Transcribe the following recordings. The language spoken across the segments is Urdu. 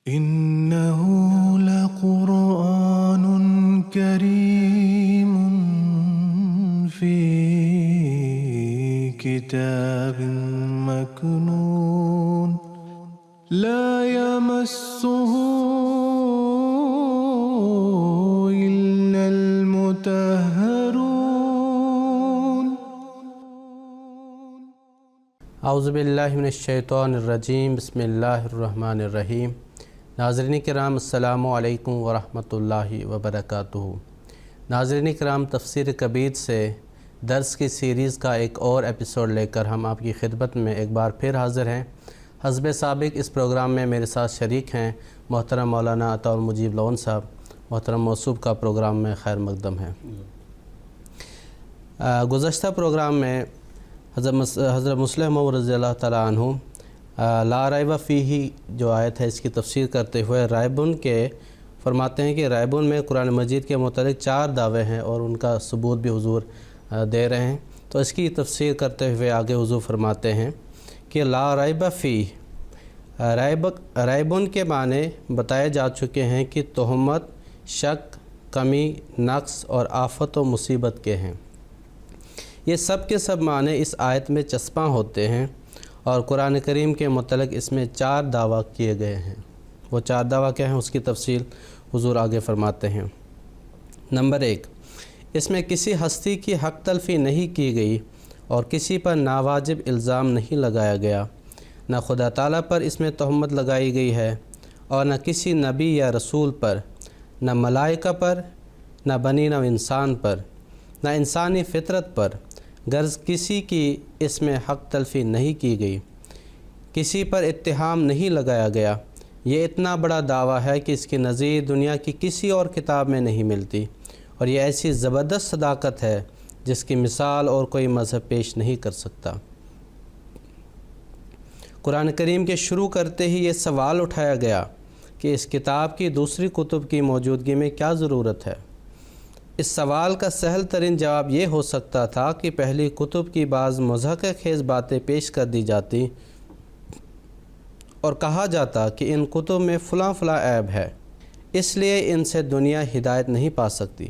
إنه لقرآن كريم في كتاب مكنون لا يمسه إلا المطهرون اعوذ باللہ من الشیطان الرجیم بسم اللہ الرحمن الرحیم۔ ناظرین کرام السلام علیکم ورحمۃ اللہ وبرکاتہ۔ ناظرین کرام، تفسیر کبیر سے درس کی سیریز کا ایک اور ایپیسوڈ لے کر ہم آپ کی خدمت میں ایک بار پھر حاضر ہیں۔ حسب سابق اس پروگرام میں میرے ساتھ شریک ہیں محترم مولانا عطا المجیب لون صاحب۔ محترم موصوب کا پروگرام میں خیر مقدم ہے۔ گزشتہ پروگرام میں حضرت مسلم موعود رضی اللہ تعالیٰ عنہ لا ریب فیہ جو آیت ہے اس کی تفسیر کرتے ہوئے رائبن کے فرماتے ہیں کہ رائبن میں قرآن مجید کے متعلق 4 دعوے ہیں اور ان کا ثبوت بھی حضور دے رہے ہیں۔ تو اس کی تفسیر کرتے ہوئے آگے حضور فرماتے ہیں کہ لا ریب فیہ، رائبن کے معنی بتائے جا چکے ہیں کہ تہمت، شک، کمی، نقص اور آفت و مصیبت کے ہیں۔ یہ سب کے سب معنی اس آیت میں چسپاں ہوتے ہیں اور قرآن کریم کے متعلق اس میں 4 دعویٰ کیے گئے ہیں۔ وہ 4 دعویٰ کیا ہیں اس کی تفصیل حضور آگے فرماتے ہیں۔ نمبر 1، اس میں کسی ہستی کی حق تلفی نہیں کی گئی اور کسی پر ناواجب الزام نہیں لگایا گیا، نہ خدا تعالیٰ پر اس میں تہمت لگائی گئی ہے اور نہ کسی نبی یا رسول پر، نہ ملائکہ پر، نہ بنی نوع انسان پر، نہ انسانی فطرت پر، غرض کسی کی اس میں حق تلفی نہیں کی گئی، کسی پر اتہام نہیں لگایا گیا۔ یہ اتنا بڑا دعویٰ ہے کہ اس کی نظیر دنیا کی کسی اور کتاب میں نہیں ملتی، اور یہ ایسی زبردست صداقت ہے جس کی مثال اور کوئی مذہب پیش نہیں کر سکتا۔ قرآن کریم کے شروع کرتے ہی یہ سوال اٹھایا گیا کہ اس کتاب کی دوسری کتب کی موجودگی میں کیا ضرورت ہے؟ اس سوال کا سہل ترین جواب یہ ہو سکتا تھا کہ پہلی کتب کی بعض مضحکہ خیز باتیں پیش کر دی جاتی اور کہا جاتا کہ ان کتب میں فلاں فلاں عیب ہے، اس لیے ان سے دنیا ہدایت نہیں پا سکتی۔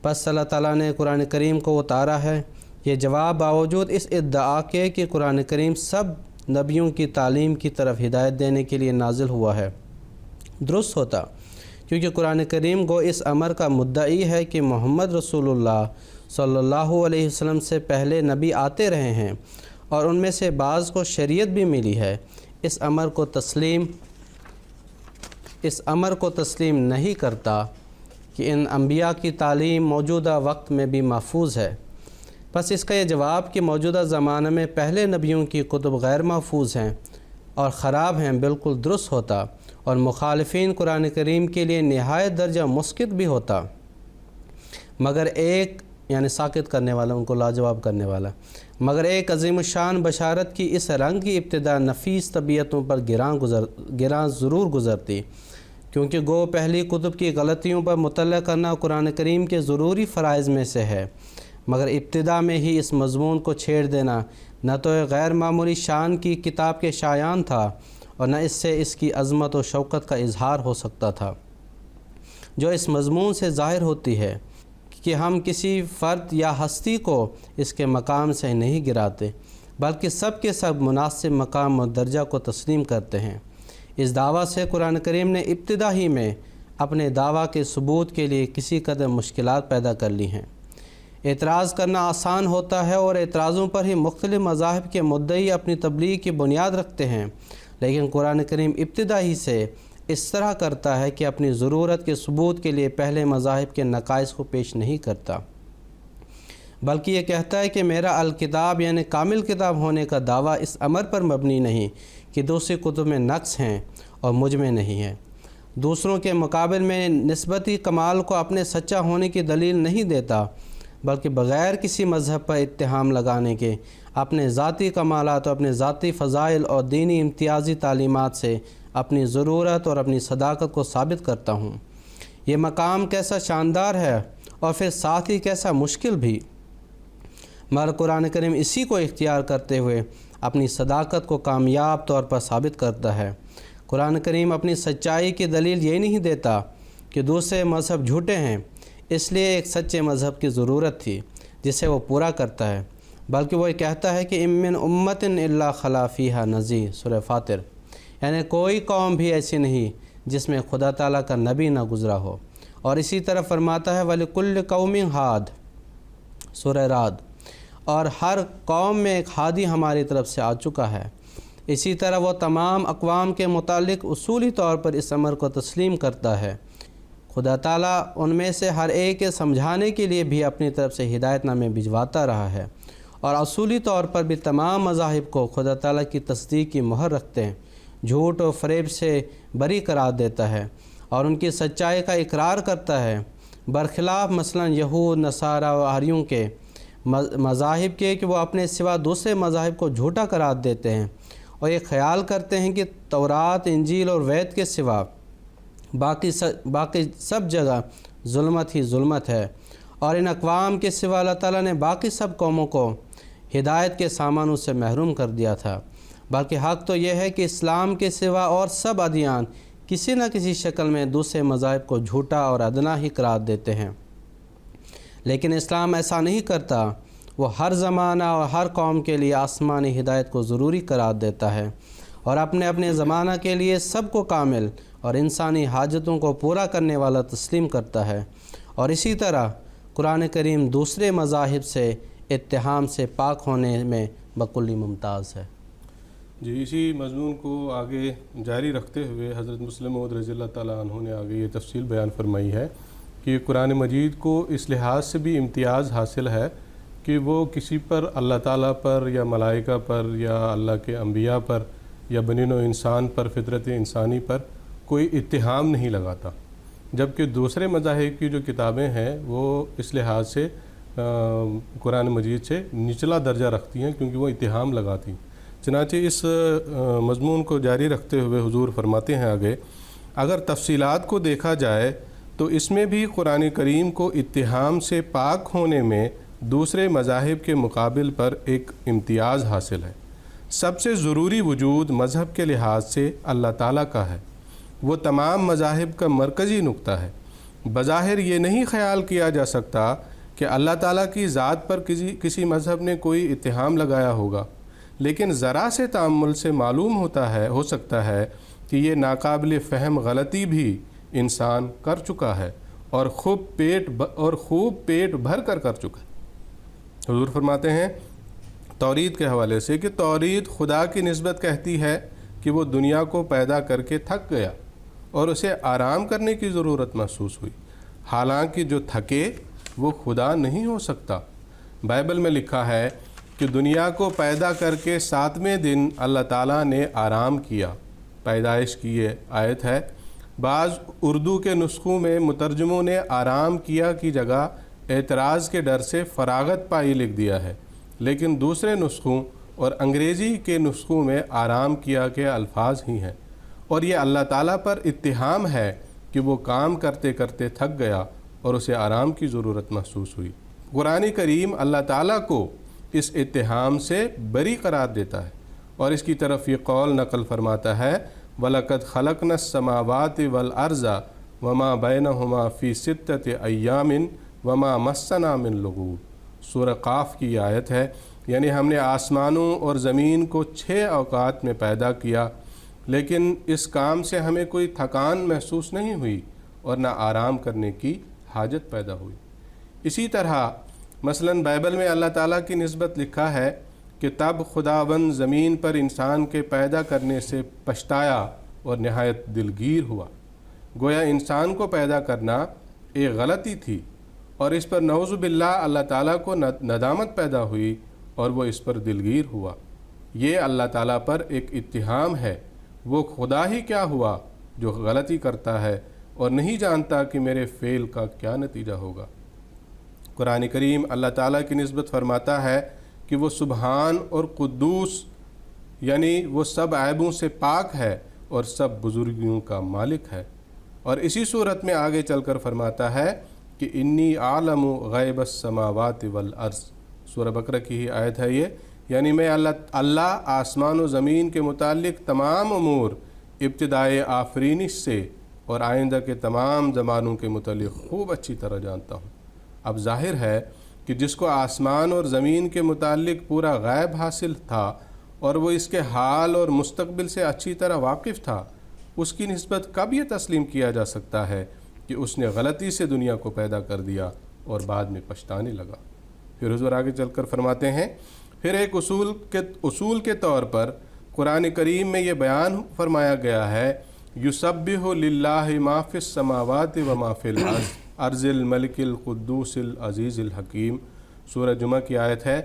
پس اللہ تعالیٰ نے قرآن کریم کو اتارا ہے۔ یہ جواب باوجود اس ادعا کے کہ قرآن کریم سب نبیوں کی تعلیم کی طرف ہدایت دینے کے لیے نازل ہوا ہے درست ہوتا، کیونکہ قرآن کریم کو اس امر کا مدعی ہے کہ محمد رسول اللہ صلی اللہ علیہ وسلم سے پہلے نبی آتے رہے ہیں اور ان میں سے بعض کو شریعت بھی ملی ہے۔ اس امر کو تسلیم نہیں کرتا کہ ان انبیاء کی تعلیم موجودہ وقت میں بھی محفوظ ہے۔ پس اس کا یہ جواب کہ موجودہ زمانہ میں پہلے نبیوں کی کتب غیر محفوظ ہیں اور خراب ہیں بالکل درست ہوتا، اور مخالفین قرآن کریم کے لیے نہایت درجہ مسقط بھی ہوتا، مگر ایک یعنی ساکت کرنے والا، ان کو لاجواب کرنے والا، مگر ایک عظیم الشان بشارت کی اس رنگ کی ابتدا نفیس طبیعتوں پر گراں ضرور گزرتی، کیونکہ گو پہلی کتب کی غلطیوں پر مطلع کرنا قرآن کریم کے ضروری فرائض میں سے ہے، مگر ابتدا میں ہی اس مضمون کو چھیڑ دینا نہ تو ایک غیر معمولی شان کی کتاب کے شایان تھا اور نہ اس سے اس کی عظمت و شوکت کا اظہار ہو سکتا تھا، جو اس مضمون سے ظاہر ہوتی ہے کہ ہم کسی فرد یا ہستی کو اس کے مقام سے نہیں گراتے، بلکہ سب کے سب مناسب مقام و درجہ کو تسلیم کرتے ہیں۔ اس دعویٰ سے قرآن کریم نے ابتدا ہی میں اپنے دعویٰ کے ثبوت کے لیے کسی قدر مشکلات پیدا کر لی ہیں۔ اعتراض کرنا آسان ہوتا ہے اور اعتراضوں پر ہی مختلف مذاہب کے مدعی اپنی تبلیغ کی بنیاد رکھتے ہیں، لیکن قرآن کریم ابتدا ہی سے اس طرح کرتا ہے کہ اپنی ضرورت کے ثبوت کے لیے پہلے مذاہب کے نقائص کو پیش نہیں کرتا، بلکہ یہ کہتا ہے کہ میرا الکتاب یعنی کامل کتاب ہونے کا دعویٰ اس امر پر مبنی نہیں کہ دوسری کتب میں نقص ہیں اور مجھ میں نہیں ہے، دوسروں کے مقابل میں نسبتی کمال کو اپنے سچا ہونے کی دلیل نہیں دیتا، بلکہ بغیر کسی مذہب پر اتہام لگانے کے اپنے ذاتی کمالات اور اپنے ذاتی فضائل اور دینی امتیازی تعلیمات سے اپنی ضرورت اور اپنی صداقت کو ثابت کرتا ہوں۔ یہ مقام کیسا شاندار ہے اور پھر ساتھ ہی کیسا مشکل بھی، مگر قرآن کریم اسی کو اختیار کرتے ہوئے اپنی صداقت کو کامیاب طور پر ثابت کرتا ہے۔ قرآن کریم اپنی سچائی کی دلیل یہ نہیں دیتا کہ دوسرے مذہب جھوٹے ہیں، اس لیے ایک سچے مذہب کی ضرورت تھی جسے وہ پورا کرتا ہے، بلکہ وہ یہ کہتا ہے کہ من امت الا خلا فیہا نذیر، سورہ فاطر، یعنی کوئی قوم بھی ایسی نہیں جس میں خدا تعالیٰ کا نبی نہ گزرا ہو۔ اور اسی طرح فرماتا ہے وَلِكُلِّ قَوْمٍ ہاد، سورہ رعد، اور ہر قوم میں ایک ہادی ہماری طرف سے آ چکا ہے۔ اسی طرح وہ تمام اقوام کے متعلق اصولی طور پر اس امر کو تسلیم کرتا ہے۔ خدا تعالیٰ ان میں سے ہر ایک کے سمجھانے کے لیے بھی اپنی طرف سے ہدایت نامے بھجواتا رہا ہے، اور اصولی طور پر بھی تمام مذاہب کو خدا تعالیٰ کی تصدیق کی مہر رکھتے ہیں، جھوٹ و فریب سے بری قرار دیتا ہے اور ان کی سچائی کا اقرار کرتا ہے، برخلاف مثلا یہود، نصارہ و احریوں کے مذاہب کے کہ وہ اپنے سوا دوسرے مذاہب کو جھوٹا قرار دیتے ہیں اور یہ خیال کرتے ہیں کہ تورات، انجیل اور وید کے سوا باقی سب جگہ ظلمت ہی ظلمت ہے، اور ان اقوام کے سوا اللہ تعالیٰ نے باقی سب قوموں کو ہدایت کے سامانوں سے محروم کر دیا تھا۔ بلکہ حق تو یہ ہے کہ اسلام کے سوا اور سب ادیان کسی نہ کسی شکل میں دوسرے مذاہب کو جھوٹا اور ادنا ہی قرار دیتے ہیں، لیکن اسلام ایسا نہیں کرتا۔ وہ ہر زمانہ اور ہر قوم کے لیے آسمانی ہدایت کو ضروری قرار دیتا ہے اور اپنے اپنے زمانہ کے لیے سب کو کامل اور انسانی حاجتوں کو پورا کرنے والا تسلیم کرتا ہے، اور اسی طرح قرآن کریم دوسرے مذاہب سے اتہام سے پاک ہونے میں بکلی ممتاز ہے۔ جی، اسی مضمون کو آگے جاری رکھتے ہوئے حضرت مسلم موعود رضی اللہ تعالیٰ عنہ نے آگے یہ تفصیل بیان فرمائی ہے کہ قرآن مجید کو اس لحاظ سے بھی امتیاز حاصل ہے کہ وہ کسی پر اللہ تعالیٰ پر یا ملائکہ پر یا اللہ کے انبیاء پر یا بنی نوع انسان پر، فطرت انسانی پر کوئی اتہام نہیں لگاتا، جبکہ دوسرے مذاہب کی جو کتابیں ہیں وہ اس لحاظ سے قرآن مجید سے نچلا درجہ رکھتی ہیں کیونکہ وہ اتہام لگاتی ہیں۔ چنانچہ اس مضمون کو جاری رکھتے ہوئے حضور فرماتے ہیں آگے، اگر تفصیلات کو دیکھا جائے تو اس میں بھی قرآن کریم کو اتہام سے پاک ہونے میں دوسرے مذاہب کے مقابل پر ایک امتیاز حاصل ہے۔ سب سے ضروری وجود مذہب کے لحاظ سے اللہ تعالیٰ کا ہے، وہ تمام مذاہب کا مرکزی نقطہ ہے۔ بظاہر یہ نہیں خیال کیا جا سکتا کہ اللہ تعالیٰ کی ذات پر کسی مذہب نے کوئی اتہام لگایا ہوگا، لیکن ذرا سے تأمل سے معلوم ہو سکتا ہے کہ یہ ناقابل فہم غلطی بھی انسان کر چکا ہے اور خوب پیٹ بھر کر چکا ہے۔ حضور فرماتے ہیں توریت کے حوالے سے کہ توریت خدا کی نسبت کہتی ہے کہ وہ دنیا کو پیدا کر کے تھک گیا اور اسے آرام کرنے کی ضرورت محسوس ہوئی، حالانکہ جو تھکے وہ خدا نہیں ہو سکتا۔ بائبل میں لکھا ہے کہ دنیا کو پیدا کر کے 7ویں دن اللہ تعالیٰ نے آرام کیا، پیدائش کی یہ آیت ہے۔ بعض اردو کے نسخوں میں مترجموں نے آرام کیا کی جگہ اعتراض کے ڈر سے فراغت پائی لکھ دیا ہے، لیکن دوسرے نسخوں اور انگریزی کے نسخوں میں آرام کیا کے الفاظ ہی ہیں، اور یہ اللہ تعالیٰ پر اتہام ہے کہ وہ کام کرتے کرتے تھک گیا اور اسے آرام کی ضرورت محسوس ہوئی۔ قرآن کریم اللہ تعالیٰ کو اس اتہام سے بری قرار دیتا ہے اور اس کی طرف یہ قول نقل فرماتا ہے وَلَقَدْ خَلَقْنَا السَّمَاوَاتِ وَالْأَرْضَ وَمَا بَيْنَهُمَا فِي سِتَّةِ أَيَّامٍ وَمَا مَسَّنَا مِن لُغُوبٍ، سورہ قاف کی آیت ہے، یعنی ہم نے آسمانوں اور زمین کو 6 اوقات میں پیدا کیا، لیکن اس کام سے ہمیں کوئی تھکان محسوس نہیں ہوئی اور نہ آرام کرنے کی حاجت پیدا ہوئی۔ اسی طرح مثلاً بائبل میں اللہ تعالیٰ کی نسبت لکھا ہے کہ تب خداوند زمین پر انسان کے پیدا کرنے سے پچھتایا اور نہایت دلگیر ہوا۔ گویا انسان کو پیدا کرنا ایک غلطی تھی اور اس پر نعوذ باللہ اللہ تعالیٰ کو ندامت پیدا ہوئی اور وہ اس پر دلگیر ہوا۔ یہ اللہ تعالیٰ پر ایک اتہام ہے، وہ خدا ہی کیا ہوا جو غلطی کرتا ہے اور نہیں جانتا کہ میرے فعل کا کیا نتیجہ ہوگا۔ قرآن کریم اللہ تعالیٰ کی نسبت فرماتا ہے کہ وہ سبحان اور قدوس، یعنی وہ سب عیبوں سے پاک ہے اور سب بزرگیوں کا مالک ہے، اور اسی صورت میں آگے چل کر فرماتا ہے کہ انی عالم غیب السماوات والارض، سورہ بقرہ کی ہی آیت ہے یہ، یعنی میں اللہ آسمان و زمین کے متعلق تمام امور ابتدائے آفرینش سے اور آئندہ کے تمام زمانوں کے متعلق خوب اچھی طرح جانتا ہوں۔ اب ظاہر ہے کہ جس کو آسمان اور زمین کے متعلق پورا غیب حاصل تھا اور وہ اس کے حال اور مستقبل سے اچھی طرح واقف تھا، اس کی نسبت کب یہ تسلیم کیا جا سکتا ہے کہ اس نے غلطی سے دنیا کو پیدا کر دیا اور بعد میں پچھتانے لگا؟ پھر حضور آگے چل کر فرماتے ہیں، پھر ایک اصول کے طور پر قرآن کریم میں یہ بیان فرمایا گیا ہے، یسبح للہ ما فی السماوات و ما فی الارض الملک القدوس العزیز الحکیم، سورہ جمعہ کی آیت ہے،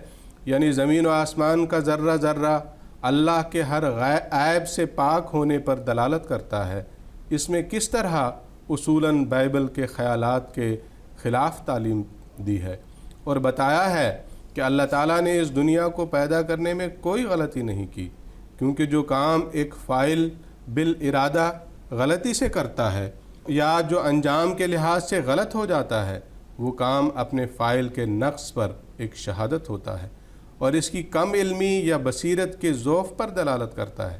یعنی زمین و آسمان کا ذرہ ذرہ اللہ کے ہر عیب سے پاک ہونے پر دلالت کرتا ہے۔ اس میں کس طرح اصولاً بائبل کے خیالات کے خلاف تعلیم دی ہے اور بتایا ہے کہ اللہ تعالیٰ نے اس دنیا کو پیدا کرنے میں کوئی غلطی نہیں کی، کیونکہ جو کام ایک فاعل بالارادہ غلطی سے کرتا ہے یا جو انجام کے لحاظ سے غلط ہو جاتا ہے، وہ کام اپنے فاعل کے نقص پر ایک شہادت ہوتا ہے اور اس کی کم علمی یا بصیرت کے ذوف پر دلالت کرتا ہے۔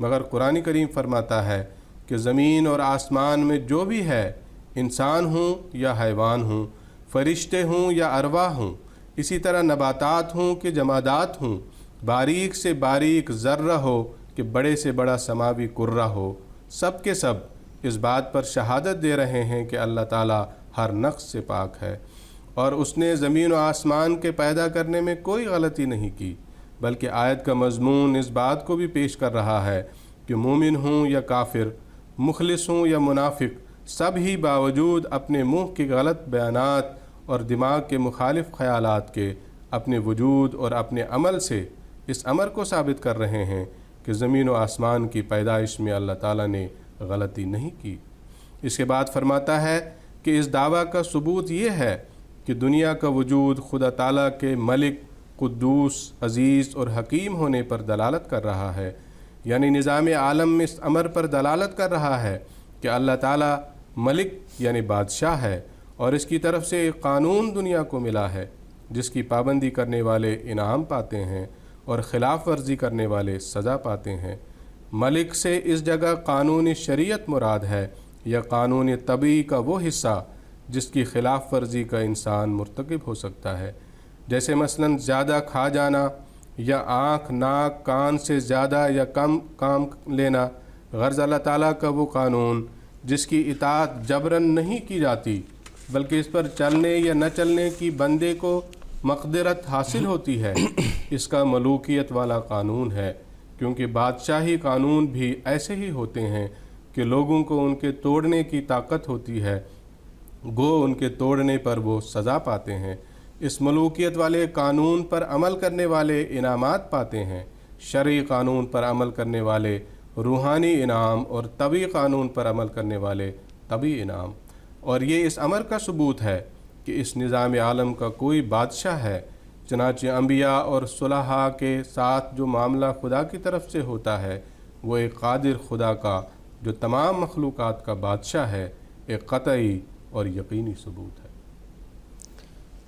مگر قرآن کریم فرماتا ہے کہ زمین اور آسمان میں جو بھی ہے، انسان ہوں یا حیوان ہوں، فرشتے ہوں یا ارواح ہوں، اسی طرح نباتات ہوں کہ جمادات ہوں، باریک سے باریک ذرہ ہو کہ بڑے سے بڑا سماوی کرہ ہو، سب کے سب اس بات پر شہادت دے رہے ہیں کہ اللہ تعالیٰ ہر نقص سے پاک ہے اور اس نے زمین و آسمان کے پیدا کرنے میں کوئی غلطی نہیں کی، بلکہ آیت کا مضمون اس بات کو بھی پیش کر رہا ہے کہ مومن ہوں یا کافر، مخلص ہوں یا منافق، سب ہی باوجود اپنے منہ کے غلط بیانات اور دماغ کے مخالف خیالات کے اپنے وجود اور اپنے عمل سے اس امر کو ثابت کر رہے ہیں کہ زمین و آسمان کی پیدائش میں اللہ تعالیٰ نے غلطی نہیں کی۔ اس کے بعد فرماتا ہے کہ اس دعویٰ کا ثبوت یہ ہے کہ دنیا کا وجود خدا تعالیٰ کے ملک، قدوس، عزیز اور حکیم ہونے پر دلالت کر رہا ہے، یعنی نظام عالم میں اس امر پر دلالت کر رہا ہے کہ اللہ تعالیٰ ملک یعنی بادشاہ ہے اور اس کی طرف سے ایک قانون دنیا کو ملا ہے جس کی پابندی کرنے والے انعام پاتے ہیں اور خلاف ورزی کرنے والے سزا پاتے ہیں۔ ملک سے اس جگہ قانون شریعت مراد ہے یا قانون طبعی کا وہ حصہ جس کی خلاف ورزی کا انسان مرتکب ہو سکتا ہے، جیسے مثلاً زیادہ کھا جانا یا آنکھ، ناک، کان سے زیادہ یا کم کام لینا۔ غرض اللہ تعالیٰ کا وہ قانون جس کی اطاعت جبراً نہیں کی جاتی بلکہ اس پر چلنے یا نہ چلنے کی بندے کو مقدرت حاصل ہوتی ہے، اس کا ملوکیت والا قانون ہے، کیونکہ بادشاہی قانون بھی ایسے ہی ہوتے ہیں کہ لوگوں کو ان کے توڑنے کی طاقت ہوتی ہے، گو ان کے توڑنے پر وہ سزا پاتے ہیں۔ اس ملوکیت والے قانون پر عمل کرنے والے انعامات پاتے ہیں، شرعی قانون پر عمل کرنے والے روحانی انعام اور طبعی قانون پر عمل کرنے والے طبعی انعام۔ اور یہ اس امر کا ثبوت ہے کہ اس نظام عالم کا کوئی بادشاہ ہے، چنانچہ انبیاء اور صلحاء کے ساتھ جو معاملہ خدا کی طرف سے ہوتا ہے وہ ایک قادر خدا کا جو تمام مخلوقات کا بادشاہ ہے ایک قطعی اور یقینی ثبوت ہے۔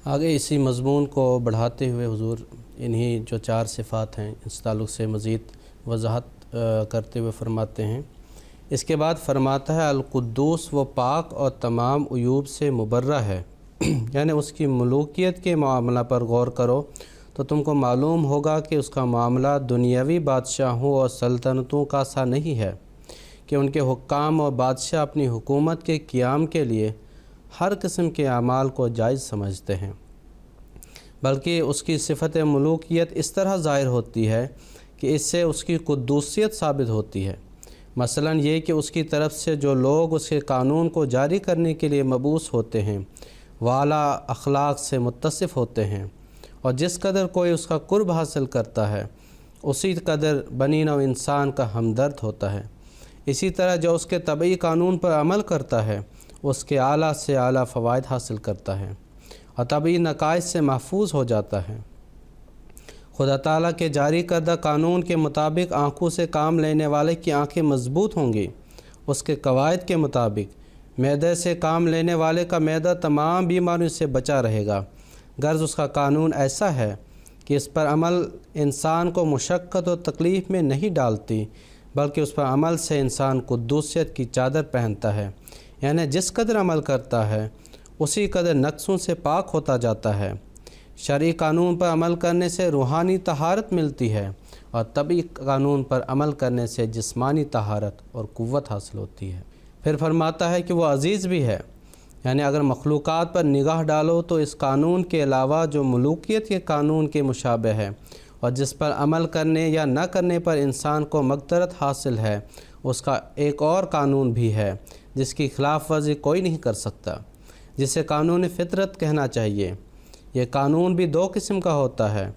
آگے اسی مضمون کو بڑھاتے ہوئے حضور انہی جو 4 صفات ہیں اس تعلق سے مزید وضاحت کرتے ہوئے فرماتے ہیں، اس کے بعد فرماتا ہے القدوس وہ پاک اور تمام عیوب سے مبرہ ہے، یعنی اس کی ملوکیت کے معاملہ پر غور کرو تو تم کو معلوم ہوگا کہ اس کا معاملہ دنیاوی بادشاہوں اور سلطنتوں کا سا نہیں ہے کہ ان کے حکام اور بادشاہ اپنی حکومت کے قیام کے لیے ہر قسم کے اعمال کو جائز سمجھتے ہیں، بلکہ اس کی صفت ملوکیت اس طرح ظاہر ہوتی ہے کہ اس سے اس کی قدوسیت ثابت ہوتی ہے۔ مثلا یہ کہ اس کی طرف سے جو لوگ اس کے قانون کو جاری کرنے کے لیے مبعوث ہوتے ہیں وہ اعلیٰ اخلاق سے متصف ہوتے ہیں، اور جس قدر کوئی اس کا قرب حاصل کرتا ہے اسی قدر بنی نوع انسان کا ہمدرد ہوتا ہے۔ اسی طرح جو اس کے طبعی قانون پر عمل کرتا ہے اس کے اعلیٰ سے اعلیٰ فوائد حاصل کرتا ہے اور طبعی نقائص سے محفوظ ہو جاتا ہے۔ خدا تعالیٰ کے جاری کردہ قانون کے مطابق آنکھوں سے کام لینے والے کی آنکھیں مضبوط ہوں گی، اس کے قواعد کے مطابق معدے سے کام لینے والے کا معدہ تمام بیماریوں سے بچا رہے گا، غرض اس کا قانون ایسا ہے کہ اس پر عمل انسان کو مشقت و تکلیف میں نہیں ڈالتی بلکہ اس پر عمل سے انسان قدوسیت کی چادر پہنتا ہے، یعنی جس قدر عمل کرتا ہے اسی قدر نقصوں سے پاک ہوتا جاتا ہے۔ شرعی قانون پر عمل کرنے سے روحانی طہارت ملتی ہے اور طبعی قانون پر عمل کرنے سے جسمانی طہارت اور قوت حاصل ہوتی ہے۔ پھر فرماتا ہے کہ وہ عزیز بھی ہے، یعنی اگر مخلوقات پر نگاہ ڈالو تو اس قانون کے علاوہ جو ملوکیت کے قانون کے مشابہ ہے اور جس پر عمل کرنے یا نہ کرنے پر انسان کو مغفرت حاصل ہے، اس کا ایک اور قانون بھی ہے جس کی خلاف ورزی کوئی نہیں کر سکتا، جسے قانون فطرت کہنا چاہیے۔ یہ قانون بھی دو قسم کا ہوتا ہے،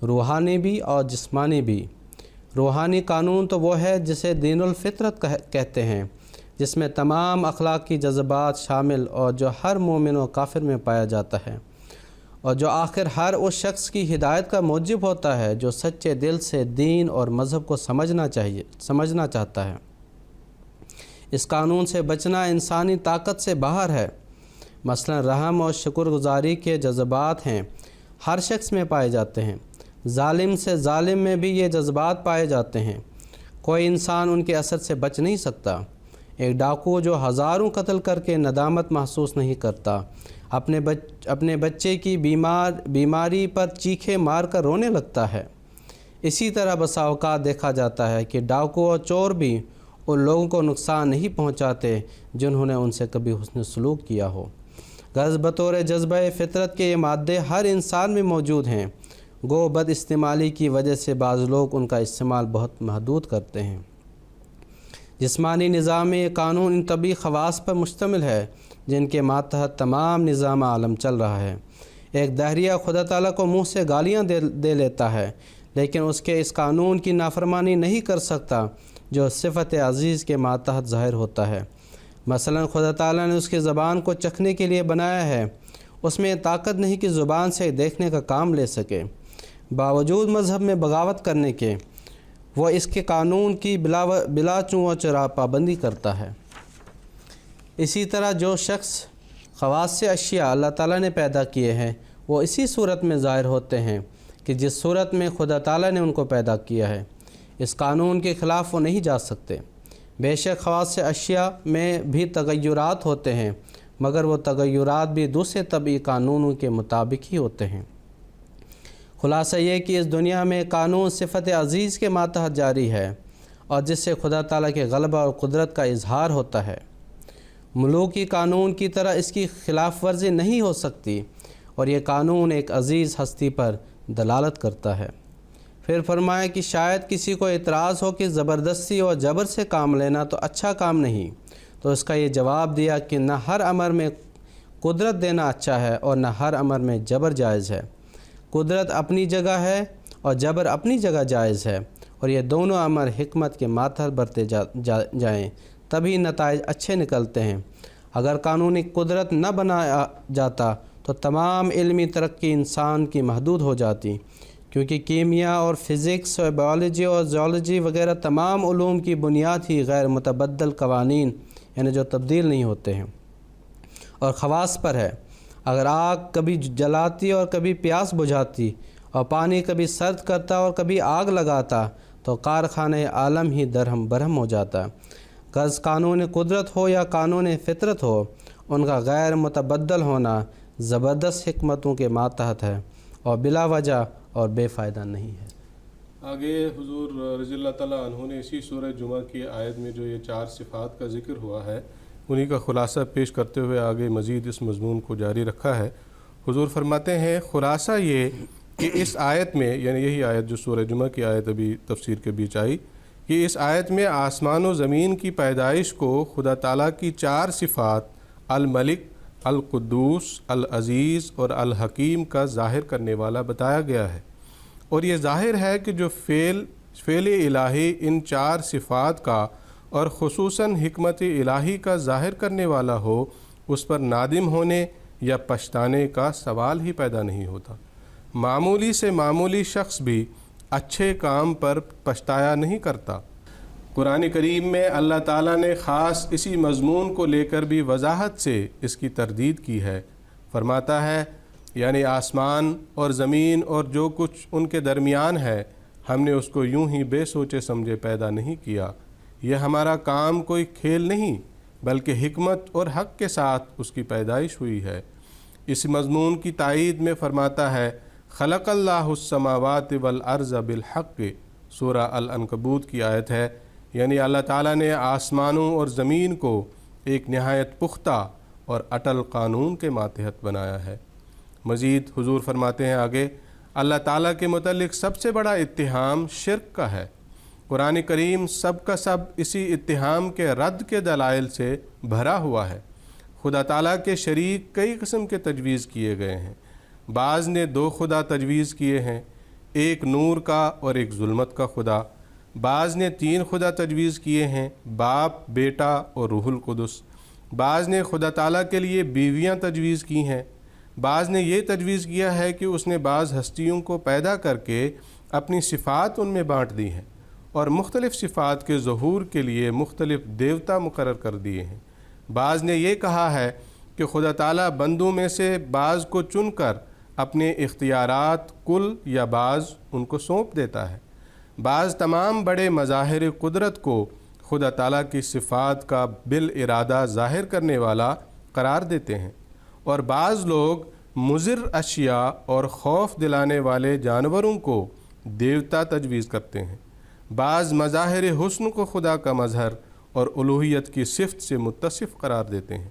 روحانی بھی اور جسمانی بھی۔ روحانی قانون تو وہ ہے جسے دین الفطرت کہتے ہیں، جس میں تمام اخلاقی جذبات شامل اور جو ہر مومن و کافر میں پایا جاتا ہے، اور جو آخر ہر اس شخص کی ہدایت کا موجب ہوتا ہے جو سچے دل سے دین اور مذہب کو سمجھنا چاہتا ہے۔ اس قانون سے بچنا انسانی طاقت سے باہر ہے۔ مثلا رحم اور شکر گزاری کے جذبات ہیں، ہر شخص میں پائے جاتے ہیں۔ ظالم سے ظالم میں بھی یہ جذبات پائے جاتے ہیں، کوئی انسان ان کے اثر سے بچ نہیں سکتا۔ ایک ڈاکو جو ہزاروں قتل کر کے ندامت محسوس نہیں کرتا، اپنے بچے کی بیماری پر چیخے مار کر رونے لگتا ہے۔ اسی طرح بسا اوقات دیکھا جاتا ہے کہ ڈاکو اور چور بھی ان لوگوں کو نقصان نہیں پہنچاتے جنہوں نے ان سے کبھی حسن سلوک کیا ہو۔ غرض بطور جذبہ فطرت کے یہ مادے ہر انسان میں موجود ہیں، گو بد استعمالی کی وجہ سے بعض لوگ ان کا استعمال بہت محدود کرتے ہیں۔ جسمانی نظام میں یہ قانون ان طبعی خواص پر مشتمل ہے جن کے ماتحت تمام نظام عالم چل رہا ہے۔ ایک دہریہ خدا تعالیٰ کو منہ سے گالیاں دے لیتا ہے، لیکن اس کے اس قانون کی نافرمانی نہیں کر سکتا جو صفت عزیز کے ماتحت ظاہر ہوتا ہے۔ مثلا خدا تعالیٰ نے اس کی زبان کو چکھنے کے لیے بنایا ہے، اس میں طاقت نہیں کہ زبان سے دیکھنے کا کام لے سکے۔ باوجود مذہب میں بغاوت کرنے کے وہ اس کے قانون کی بلا چوں و چرا پابندی کرتا ہے۔ اسی طرح جو شخص خواص سے اشیاء اللہ تعالیٰ نے پیدا کیے ہیں وہ اسی صورت میں ظاہر ہوتے ہیں کہ جس صورت میں خدا تعالیٰ نے ان کو پیدا کیا ہے۔ اس قانون کے خلاف وہ نہیں جا سکتے۔ بے شک خواص سے اشیاء میں بھی تغیرات ہوتے ہیں، مگر وہ تغیرات بھی دوسرے طبعی قانونوں کے مطابق ہی ہوتے ہیں۔ خلاصہ یہ کہ اس دنیا میں قانون صفت عزیز کے ماتحت جاری ہے اور جس سے خدا تعالیٰ کے غلبہ اور قدرت کا اظہار ہوتا ہے۔ ملوکی قانون کی طرح اس کی خلاف ورزی نہیں ہو سکتی، اور یہ قانون ایک عزیز ہستی پر دلالت کرتا ہے۔ پھر فرمایا کہ شاید کسی کو اعتراض ہو کہ زبردستی اور جبر سے کام لینا تو اچھا کام نہیں، تو اس کا یہ جواب دیا کہ نہ ہر امر میں قدرت دینا اچھا ہے اور نہ ہر امر میں جبر جائز ہے۔ قدرت اپنی جگہ ہے اور جبر اپنی جگہ جائز ہے، اور یہ دونوں امر حکمت کے ماتحت برتے جائیں تبھی نتائج اچھے نکلتے ہیں۔ اگر قانونی قدرت نہ بنایا جاتا تو تمام علمی ترقی انسان کی محدود ہو جاتی، کیونکہ کیمیا اور فزکس اور بائیولوجی اور زیولوجی وغیرہ تمام علوم کی بنیاد ہی غیر متبدل قوانین یعنی جو تبدیل نہیں ہوتے ہیں اور خواص پر ہے۔ اگر آگ کبھی جلاتی اور کبھی پیاس بجھاتی اور پانی کبھی سرد کرتا اور کبھی آگ لگاتا تو کارخانہ عالم ہی درہم برہم ہو جاتا۔ غرض قانون قدرت ہو یا قانون فطرت ہو، ان کا غیر متبدل ہونا زبردست حکمتوں کے ماتحت ہے اور بلا وجہ اور بے فائدہ نہیں ہے۔ آگے حضور رضی اللہ تعالیٰ عنہ نے اسی سورہ جمعہ کی آیت میں جو یہ 4 صفات کا ذکر ہوا ہے انہی کا خلاصہ پیش کرتے ہوئے آگے مزید اس مضمون کو جاری رکھا ہے۔ حضور فرماتے ہیں خلاصہ یہ کہ اس آیت میں، یعنی یہی آیت جو سورہ جمعہ کی آیت ابھی تفسیر کے بیچ آئی، کہ اس آیت میں آسمان و زمین کی پیدائش کو خدا تعالیٰ کی 4 صفات الملک، القدوس، العزیز اور الحکیم کا ظاہر کرنے والا بتایا گیا ہے، اور یہ ظاہر ہے کہ جو فعل الہی ان 4 صفات کا اور خصوصاً حکمت الہی کا ظاہر کرنے والا ہو، اس پر نادم ہونے یا پچھتانے کا سوال ہی پیدا نہیں ہوتا۔ معمولی سے معمولی شخص بھی اچھے کام پر پچھتایا نہیں کرتا۔ قرآن کریم میں اللہ تعالیٰ نے خاص اسی مضمون کو لے کر بھی وضاحت سے اس کی تردید کی ہے۔ فرماتا ہے یعنی آسمان اور زمین اور جو کچھ ان کے درمیان ہے، ہم نے اس کو یوں ہی بے سوچے سمجھے پیدا نہیں کیا، یہ ہمارا کام کوئی کھیل نہیں بلکہ حکمت اور حق کے ساتھ اس کی پیدائش ہوئی ہے۔ اس مضمون کی تائید میں فرماتا ہے خلق اللہ السماوات والارض بالحق، سورہ العنکبوت کی آیت ہے، یعنی اللہ تعالیٰ نے آسمانوں اور زمین کو ایک نہایت پختہ اور اٹل قانون کے ماتحت بنایا ہے۔ مزید حضور فرماتے ہیں آگے، اللہ تعالیٰ کے متعلق سب سے بڑا اتہام شرک کا ہے۔ قرآن کریم سب کا سب اسی اتہام کے رد کے دلائل سے بھرا ہوا ہے۔ خدا تعالیٰ کے شریک کئی قسم کے تجویز کیے گئے ہیں۔ بعض نے 2 خدا تجویز کیے ہیں، ایک نور کا اور ایک ظلمت کا خدا۔ بعض نے 3 خدا تجویز کیے ہیں، باپ، بیٹا اور روح القدس۔ بعض نے خدا تعالیٰ کے لیے بیویاں تجویز کی ہیں۔ بعض نے یہ تجویز کیا ہے کہ اس نے بعض ہستیوں کو پیدا کر کے اپنی صفات ان میں بانٹ دی ہیں اور مختلف صفات کے ظہور کے لیے مختلف دیوتا مقرر کر دیے ہیں۔ بعض نے یہ کہا ہے کہ خدا تعالیٰ بندوں میں سے بعض کو چن کر اپنے اختیارات کل یا بعض ان کو سونپ دیتا ہے۔ بعض تمام بڑے مظاہر قدرت کو خدا تعالیٰ کی صفات کا بالارادہ ظاہر کرنے والا قرار دیتے ہیں، اور بعض لوگ مضر اشیاء اور خوف دلانے والے جانوروں کو دیوتا تجویز کرتے ہیں۔ بعض مظاہر حسن کو خدا کا مظہر اور الوہیت کی صفت سے متصف قرار دیتے ہیں۔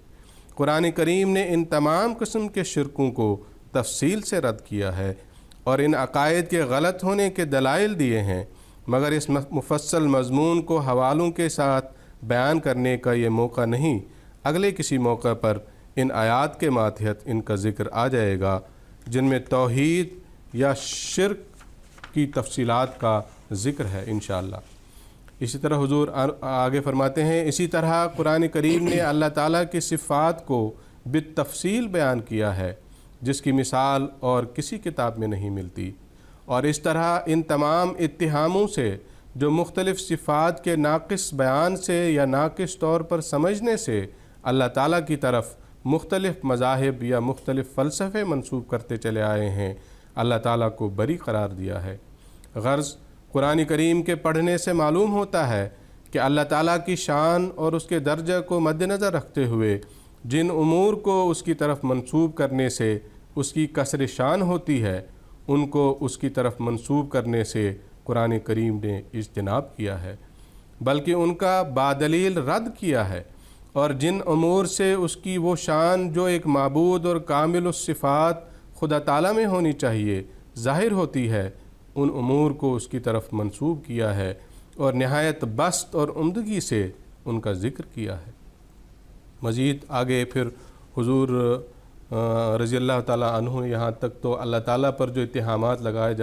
قرآن کریم نے ان تمام قسم کے شرکوں کو تفصیل سے رد کیا ہے اور ان عقائد کے غلط ہونے کے دلائل دیے ہیں، مگر اس مفصل مضمون کو حوالوں کے ساتھ بیان کرنے کا یہ موقع نہیں۔ اگلے کسی موقع پر ان آیات کے ماتحت ان کا ذکر آ جائے گا، جن میں توحید یا شرک کی تفصیلات کا ذکر ہے انشاءاللہ۔ اسی طرح حضور آگے فرماتے ہیں، اسی طرح قرآن کریم نے اللہ تعالیٰ کی صفات کو بالتفصیل بیان کیا ہے، جس کی مثال اور کسی کتاب میں نہیں ملتی، اور اس طرح ان تمام اتہاموں سے جو مختلف صفات کے ناقص بیان سے یا ناقص طور پر سمجھنے سے اللہ تعالیٰ کی طرف مختلف مذاہب یا مختلف فلسفے منسوب کرتے چلے آئے ہیں، اللہ تعالیٰ کو بری قرار دیا ہے۔ غرض قرآن کریم کے پڑھنے سے معلوم ہوتا ہے کہ اللہ تعالیٰ کی شان اور اس کے درجہ کو مد نظر رکھتے ہوئے جن امور کو اس کی طرف منسوب کرنے سے اس کی کسر شان ہوتی ہے، ان کو اس کی طرف منسوب کرنے سے قرآن کریم نے اجتناب کیا ہے، بلکہ ان کا بادلیل رد کیا ہے، اور جن امور سے اس کی وہ شان جو ایک معبود اور کامل الصفات خدا تعالیٰ میں ہونی چاہیے ظاہر ہوتی ہے، ان امور کو اس کی طرف منسوب کیا ہے اور نہایت بسط اور عمدگی سے ان کا ذکر کیا ہے۔ مزید آگے پھر حضور رضی اللہ تعالیٰ عنہ یہاں تک تو اللہ تعالیٰ پر جو اتہامات لگائے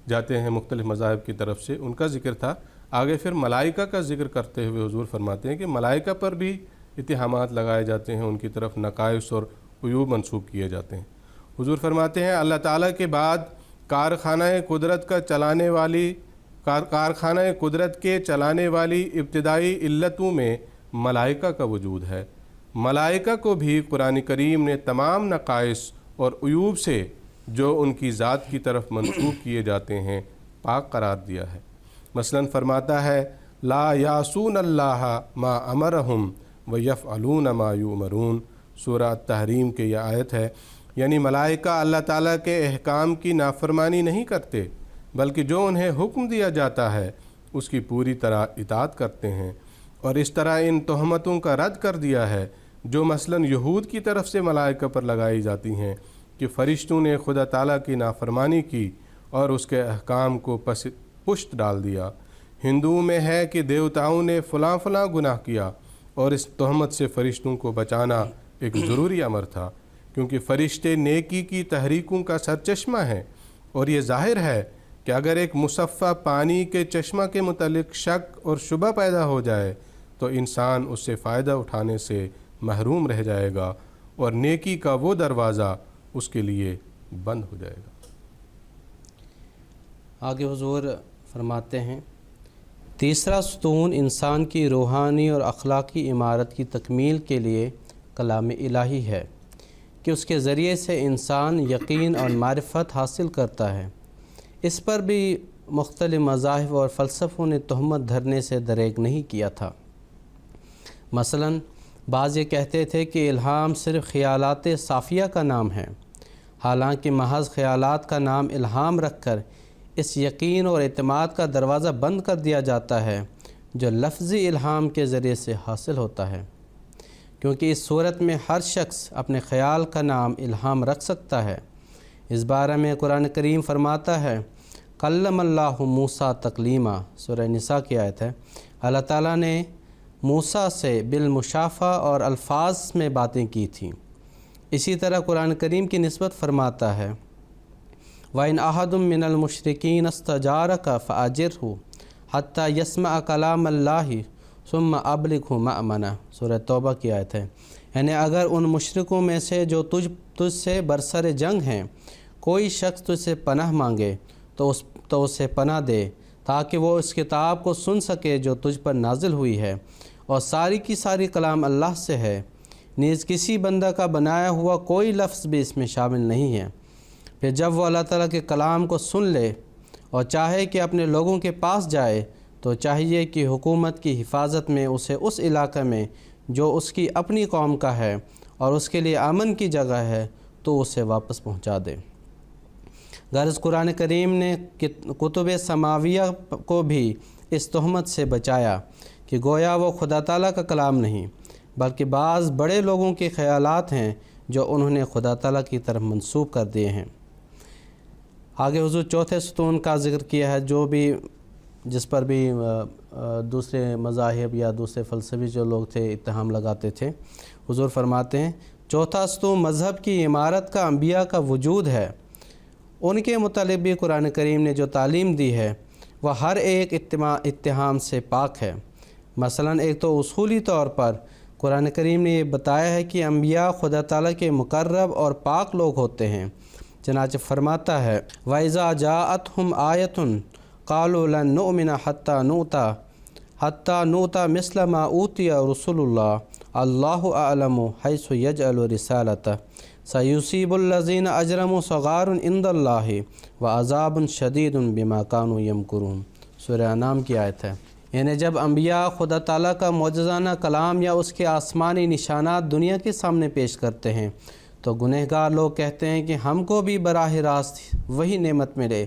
جاتے ہیں مختلف مذاہب کی طرف سے، ان کا ذکر تھا۔ آگے پھر ملائکہ کا ذکر کرتے ہوئے حضور فرماتے ہیں کہ ملائکہ پر بھی اتہامات لگائے جاتے ہیں، ان کی طرف نقائص اور عیوب منسوب کیے جاتے ہیں۔ حضور فرماتے ہیں اللہ تعالیٰ کے بعد کارخانہ قدرت کے چلانے والی ابتدائی علتوں میں ملائکہ کا وجود ہے۔ ملائکہ کو بھی قرآن کریم نے تمام نقائص اور عیوب سے جو ان کی ذات کی طرف منسوب کیے جاتے ہیں پاک قرار دیا ہے۔ مثلاً فرماتا ہے لا یعصون اللہ ما امرہم ویفعلون ما یؤمرون، سورہ التحریم کے یہ آیت ہے، یعنی ملائکہ اللہ تعالیٰ کے احکام کی نافرمانی نہیں کرتے بلکہ جو انہیں حکم دیا جاتا ہے اس کی پوری طرح اطاعت کرتے ہیں، اور اس طرح ان تہمتوں کا رد کر دیا ہے جو مثلاً یہود کی طرف سے ملائکہ پر لگائی جاتی ہیں کہ فرشتوں نے خدا تعالیٰ کی نافرمانی کی اور اس کے احکام کو پشت ڈال دیا۔ ہندوؤں میں ہے کہ دیوتاؤں نے فلاں فلاں گناہ کیا، اور اس تہمت سے فرشتوں کو بچانا ایک ضروری امر تھا، کیونکہ فرشتے نیکی کی تحریکوں کا سرچشمہ ہیں، اور یہ ظاہر ہے کہ اگر ایک مصفہ پانی کے چشمہ کے متعلق شک اور شبہ پیدا ہو جائے تو انسان اس سے فائدہ اٹھانے سے محروم رہ جائے گا اور نیکی کا وہ دروازہ اس کے لیے بند ہو جائے گا۔ آگے حضور فرماتے ہیں تیسرا ستون انسان کی روحانی اور اخلاقی عمارت کی تکمیل کے لیے کلام الہی ہے کہ اس کے ذریعے سے انسان یقین اور معرفت حاصل کرتا ہے۔ اس پر بھی مختلف مذاہب اور فلسفوں نے تہمت دھرنے سے دریغ نہیں کیا تھا۔ مثلاً بعض یہ کہتے تھے کہ الہام صرف خیالات صافیہ کا نام ہے، حالانکہ محض خیالات کا نام الہام رکھ کر اس یقین اور اعتماد کا دروازہ بند کر دیا جاتا ہے جو لفظی الہام کے ذریعے سے حاصل ہوتا ہے، کیونکہ اس صورت میں ہر شخص اپنے خیال کا نام الہام رکھ سکتا ہے۔ اس بارے میں قرآن کریم فرماتا ہے کلم اللہ موسیٰ تکلیما، سورہ نساء کی آیت ہے۔ اللہ تعالیٰ نے موسیٰ سے بالمشافہ اور الفاظ میں باتیں کی تھیں۔ اسی طرح قرآن کریم کی نسبت فرماتا ہے وَإِنْ أَحَدٌ مِّنَ الْمُشْرِكِينَ اسْتَجَارَكَ فَأَجِرْهُ حَتَّى يَسْمَعَ كَلَامَ اللَّهِ ثُمَّ أَبْلِغْهُ مَأْمَنَهُ، سورہ توبہ کی آیت ہے۔ یعنی اگر ان مشرکوں میں سے جو تجھ سے برسر جنگ ہیں کوئی شخص تجھ سے پناہ مانگے تو اسے پناہ دے تاکہ وہ اس کتاب کو سن سکے جو تجھ پر نازل ہوئی ہے، اور ساری کی ساری کلام اللہ سے ہے، نیز کسی بندہ کا بنایا ہوا کوئی لفظ بھی اس میں شامل نہیں ہے۔ پھر جب وہ اللہ تعالیٰ کے کلام کو سن لے اور چاہے کہ اپنے لوگوں کے پاس جائے تو چاہیے کہ حکومت کی حفاظت میں اسے اس علاقے میں جو اس کی اپنی قوم کا ہے اور اس کے لیے امن کی جگہ ہے تو اسے واپس پہنچا دے۔ غرض قرآن کریم نے کتب سماویہ کو بھی اس تہمت سے بچایا کہ گویا وہ خدا تعالیٰ کا کلام نہیں بلکہ بعض بڑے لوگوں کے خیالات ہیں جو انہوں نے خدا تعالیٰ کی طرف منسوب کر دیے ہیں۔ آگے حضور چوتھے ستون کا ذکر کیا ہے جو بھی جس پر بھی دوسرے مذاہب یا دوسرے فلسفی جو لوگ تھے اتہام لگاتے تھے۔ حضور فرماتے ہیں چوتھا ستون مذہب کی عمارت کا انبیاء کا وجود ہے۔ ان کے متعلق بھی قرآن کریم نے جو تعلیم دی ہے وہ ہر ایک اتہام سے پاک ہے۔ مثلاً ایک تو اصولی طور پر قرآن کریم نے یہ بتایا ہے کہ انبیاء خدا تعالیٰ کے مقرب اور پاک لوگ ہوتے ہیں، چنانچہ فرماتا ہے وَإِذَا جَاءَتْهُمْ آیَةٌ قَالُوا لَن نُؤْمِنَ حَتَّى نُؤْتَى مِثْلَ مَا أُوتِیَ رُسُلُ اللَّهِ اللَّهُ أَعْلَمُ حَيْثُ يَجْعَلُ رِسَالَتَهُ سَيُصِيبُ الَّذِينَ أَجْرَمُوا صَغَارٌ عِندَ اللَّهِ وَعَذَابٌ شَدِيدٌ بِمَا كَانُوا يَمْكُرُونَ، سورہ انعام کی آیت ہے۔ یعنی جب انبیاء خدا تعالیٰ کا معجزانہ کلام یا اس کے آسمانی نشانات دنیا کے سامنے پیش کرتے ہیں تو گنہگار لوگ کہتے ہیں کہ ہم کو بھی براہ راست وہی نعمت ملے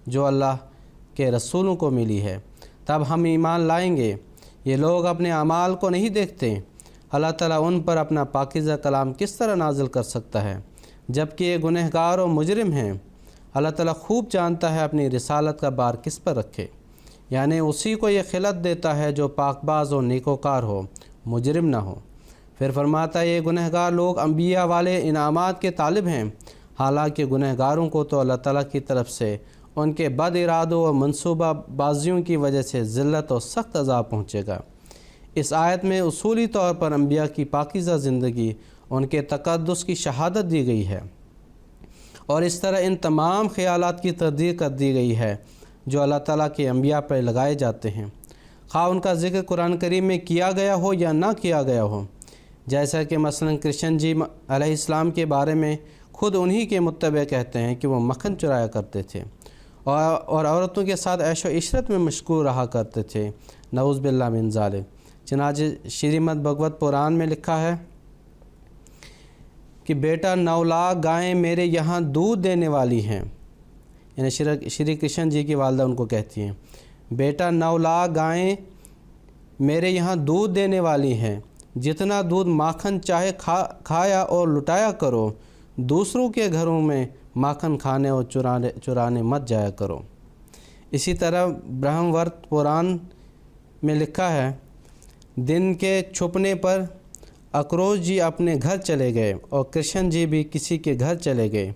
جو اللہ کے رسولوں کو ملی ہے، تب ہم ایمان لائیں گے۔ یہ لوگ اپنے اعمال کو نہیں دیکھتے، اللہ تعالیٰ ان پر اپنا پاکیزہ کلام کس طرح نازل کر سکتا ہے جبکہ یہ گنہگار و مجرم ہیں۔ اللہ تعالیٰ خوب جانتا ہے اپنی رسالت کا بار کس پر رکھے، یعنی اسی کو یہ خلت دیتا ہے جو پاک باز و نیکوکار ہو، مجرم نہ ہو۔ پھر فرماتا ہے یہ گنہگار لوگ انبیاء والے انعامات کے طالب ہیں، حالانکہ گنہگاروں کو تو اللہ تعالیٰ کی طرف سے ان کے بد ارادوں و منصوبہ بازیوں کی وجہ سے ذلت و سخت عذاب پہنچے گا۔ اس آیت میں اصولی طور پر انبیاء کی پاکیزہ زندگی، ان کے تقدس کی شہادت دی گئی ہے، اور اس طرح ان تمام خیالات کی تردید کر دی گئی ہے جو اللہ تعالیٰ کے انبیاء پر لگائے جاتے ہیں، خواہ ان کا ذکر قرآن کریم میں کیا گیا ہو یا نہ کیا گیا ہو۔ جیسا کہ مثلاً کرشن جی علیہ السلام کے بارے میں خود انہی کے متبع کہتے ہیں کہ وہ مکھن چرایا کرتے تھے اور عورتوں کے ساتھ عیش و عشرت میں مشغول رہا کرتے تھے، نعوذ باللہ من ذالک۔ چنانچہ شریمد بھگوت پران میں لکھا ہے کہ بیٹا 9 لاکھ گائیں میرے یہاں دودھ دینے والی ہیں، یعنی شری کرشن جی کی والدہ ان کو کہتی ہیں بیٹا 9 لاکھ گائیں میرے یہاں دودھ دینے والی ہیں، جتنا دودھ ماکھن چاہے کھایا اور لٹایا کرو، دوسروں کے گھروں میں ماکھن کھانے اور چرانے مت جایا کرو۔ اسی طرح برہم ورت پران میں لکھا ہے دن کے چھپنے پر اکروش جی اپنے گھر چلے گئے اور کرشن جی بھی کسی کے گھر چلے گئے۔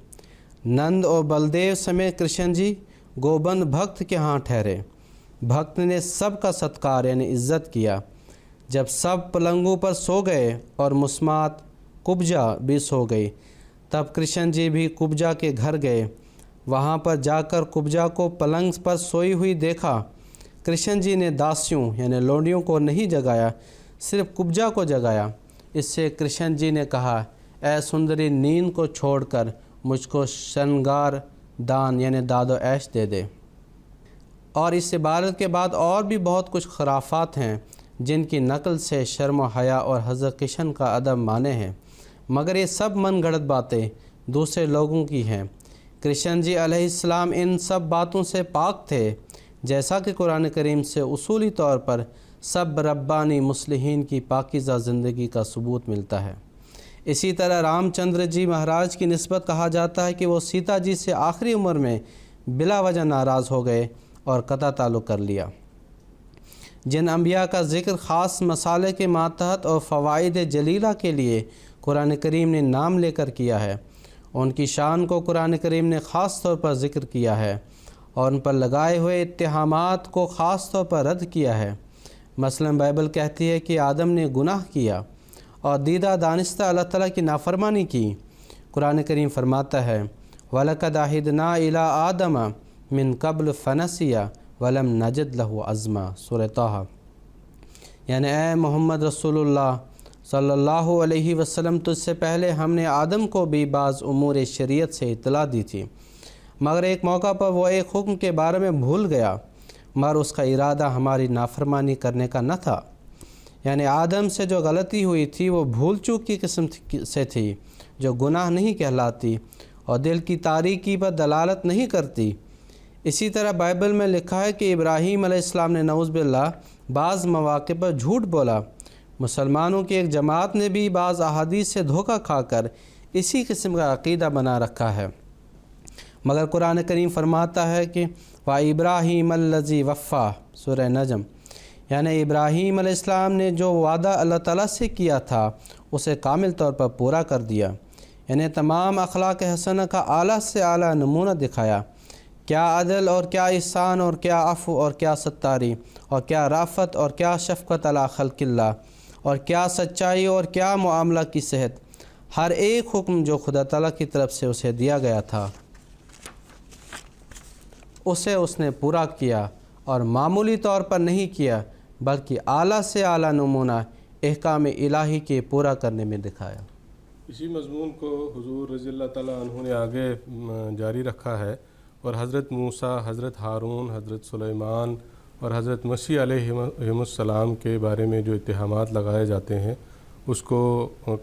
نند اور بلدیو سمیت کرشن جی گوبند بھکت کے ہاں ٹھہرے۔ بھکت نے سب کا ستکار یعنی عزت کیا۔ جب سب پلنگوں پر سو گئے اور مسمات کبجا بھی سو گئی، تب کرشن جی بھی کبجا کے گھر گئے۔ وہاں پر جا کر کبجا کو پلنگ پر سوئی ہوئی دیکھا۔ کرشن جی نے داسیوں یعنی لونڈیوں کو نہیں جگایا، صرف کبجا کو جگایا۔ اس سے کرشن جی نے کہا اے سندری نیند کو چھوڑ کر مجھ کو شنگار دان یعنی داد و عیش دے دے۔ اور اس عبارت کے بعد اور بھی بہت کچھ خرافات ہیں جن کی نقل سے شرم و حیا اور حضرت کشن کا ادب مانے ہیں، مگر یہ سب من گھڑت باتیں دوسرے لوگوں کی ہیں۔ کرشن جی علیہ السلام ان سب باتوں سے پاک تھے، جیسا کہ قرآن کریم سے اصولی طور پر سب ربانی مصلحین کی پاکیزہ زندگی کا ثبوت ملتا ہے۔ اسی طرح رام چندر جی مہاراج کی نسبت کہا جاتا ہے کہ وہ سیتا جی سے آخری عمر میں بلا وجہ ناراض ہو گئے اور قطع تعلق کر لیا۔ جن انبیاء کا ذکر خاص مسالے کے ماتحت اور فوائد جلیلہ کے لیے قرآن کریم نے نام لے کر کیا ہے، ان کی شان کو قرآن کریم نے خاص طور پر ذکر کیا ہے اور ان پر لگائے ہوئے اتہامات کو خاص طور پر رد کیا ہے۔ مثلا بائبل کہتی ہے کہ آدم نے گناہ کیا اور دیدہ دانستہ اللہ تعالیٰ کی نافرمانی کی۔ قرآن کریم فرماتا ہے وَلَقَدْ عَهِدْنَا إِلَىٰ آدَمَ مِن قَبْلُ فَنَسِيَ وَلَمْ نَجِدْ لَهُ عَزْمًا، سورہ طٰہٰ۔ یعنی اے محمد رسول اللہ صلی اللہ علیہ وسلم، تجھ سے پہلے ہم نے آدم کو بھی بعض امور شریعت سے اطلاع دی تھی، مگر ایک موقع پر وہ ایک حکم کے بارے میں بھول گیا، مگر اس کا ارادہ ہماری نافرمانی کرنے کا نہ تھا۔ یعنی آدم سے جو غلطی ہوئی تھی وہ بھول چوک کی قسم سے تھی، جو گناہ نہیں کہلاتی اور دل کی تاریکی پر دلالت نہیں کرتی۔ اسی طرح بائبل میں لکھا ہے کہ ابراہیم علیہ السلام نے نعوذ باللہ بعض مواقع پر جھوٹ بولا۔ مسلمانوں کی ایک جماعت نے بھی بعض احادیث سے دھوکہ کھا کر اسی قسم کا عقیدہ بنا رکھا ہے، مگر قرآن کریم فرماتا ہے کہ وَإِبْرَاهِيمَ الَّذِي وَفَّى، سورہ نجم، یعنی ابراہیم علیہ السلام نے جو وعدہ اللہ تعالیٰ سے کیا تھا اسے کامل طور پر پورا کر دیا، یعنی تمام اخلاق حسنہ کا اعلیٰ سے اعلیٰ نمونہ دکھایا۔ کیا عدل اور کیا احسان اور کیا عفو اور کیا ستاری اور کیا رافت اور کیا شفقت علی خلق اللہ اور کیا سچائی اور کیا معاملہ کی صحت، ہر ایک حکم جو خدا تعالیٰ کی طرف سے اسے دیا گیا تھا اسے اس نے پورا کیا، اور معمولی طور پر نہیں کیا بلکہ اعلیٰ سے اعلیٰ نمونہ احکام الہی کے پورا کرنے میں دکھایا۔ اسی مضمون کو حضور رضی اللہ تعالیٰ عنہ نے آگے جاری رکھا ہے، اور حضرت موسیٰ، حضرت ہارون، حضرت سلیمان اور حضرت مسیح علیہ السلام کے بارے میں جو اتہامات لگائے جاتے ہیں اس کو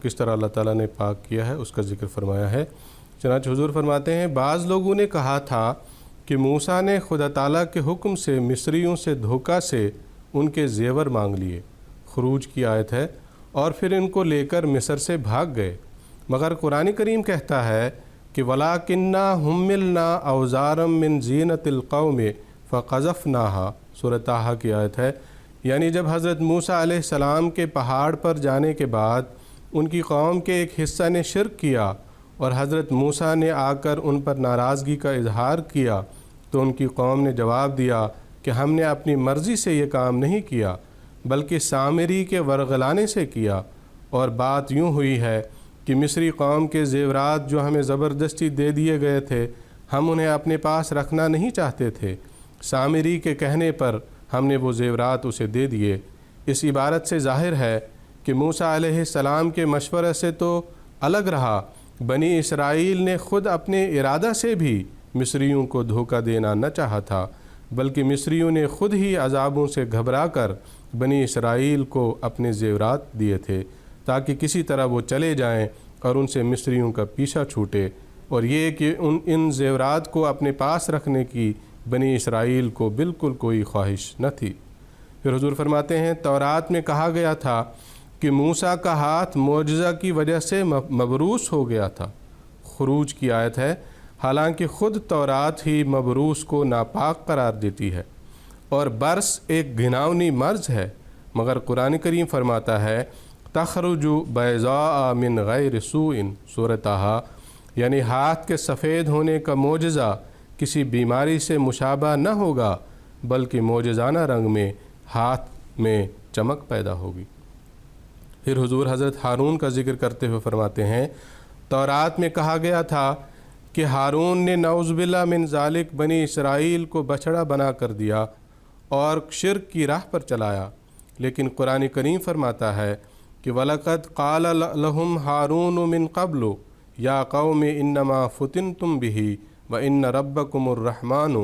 کس طرح اللہ تعالیٰ نے پاک کیا ہے اس کا ذکر فرمایا ہے۔ چنانچہ حضور فرماتے ہیں بعض لوگوں نے کہا تھا کہ موسیٰ نے خدا تعالیٰ کے حکم سے مصریوں سے دھوکہ سے ان کے زیور مانگ لیے، خروج کی آیت ہے، اور پھر ان کو لے کر مصر سے بھاگ گئے، مگر قرآن کریم کہتا ہے کہ وَلَٰكِنَّا حُمِّلْنَا أَوْزَارًا مِّن زِینَةِ الْقَوْمِ فَقَذَفْنَاهَا، سورہ طٰہٰ کی آیت ہے۔ یعنی جب حضرت موسیٰ علیہ السلام کے پہاڑ پر جانے کے بعد ان کی قوم کے ایک حصہ نے شرک کیا اور حضرت موسیٰ نے آ کر ان پر ناراضگی کا اظہار کیا، تو ان کی قوم نے جواب دیا کہ ہم نے اپنی مرضی سے یہ کام نہیں کیا بلکہ سامری کے ورغلانے سے کیا، اور بات یوں ہوئی ہے کہ مصری قوم کے زیورات جو ہمیں زبردستی دے دیے گئے تھے ہم انہیں اپنے پاس رکھنا نہیں چاہتے تھے، سامری کے کہنے پر ہم نے وہ زیورات اسے دے دیے۔ اس عبارت سے ظاہر ہے کہ موسیٰ علیہ السلام کے مشورے سے تو الگ رہا، بنی اسرائیل نے خود اپنے ارادہ سے بھی مصریوں کو دھوکہ دینا نہ چاہا تھا، بلکہ مصریوں نے خود ہی عذابوں سے گھبرا کر بنی اسرائیل کو اپنے زیورات دیے تھے تاکہ کسی طرح وہ چلے جائیں اور ان سے مصریوں کا پیچھا چھوٹے، اور یہ کہ ان زیورات کو اپنے پاس رکھنے کی بنی اسرائیل کو بالکل کوئی خواہش نہ تھی۔ پھر حضور فرماتے ہیں تورات میں کہا گیا تھا کہ موسیٰ کا ہاتھ معجزہ کی وجہ سے مبروس ہو گیا تھا، خروج کی آیت ہے، حالانکہ خود تورات ہی مبروس کو ناپاک قرار دیتی ہے اور برس ایک گھناؤنی مرض ہے، مگر قرآن کریم فرماتا ہے تخرج بیضاء من غیر سوء، سورہ طٰہٰ، یعنی ہاتھ کے سفید ہونے کا معجزہ کسی بیماری سے مشابہ نہ ہوگا بلکہ معجزانہ رنگ میں ہاتھ میں چمک پیدا ہوگی۔ پھر حضور حضرت ہارون کا ذکر کرتے ہوئے فرماتے ہیں تورات میں کہا گیا تھا کہ ہارون نے نعوذ باللہ من ذالک بنی اسرائیل کو بچھڑا بنا کر دیا اور شرک کی راہ پر چلایا، لیکن قرآن کریم فرماتا ہے کہ وَلَقَدْ قَالَ لَهُمْ هَارُونُ مِن قَبْلُ يَا قَوْمِ إِنَّمَا فُتِنْتُمْ بِهِ وَإِنَّ رَبَّكُمُ الرَّحْمَنُ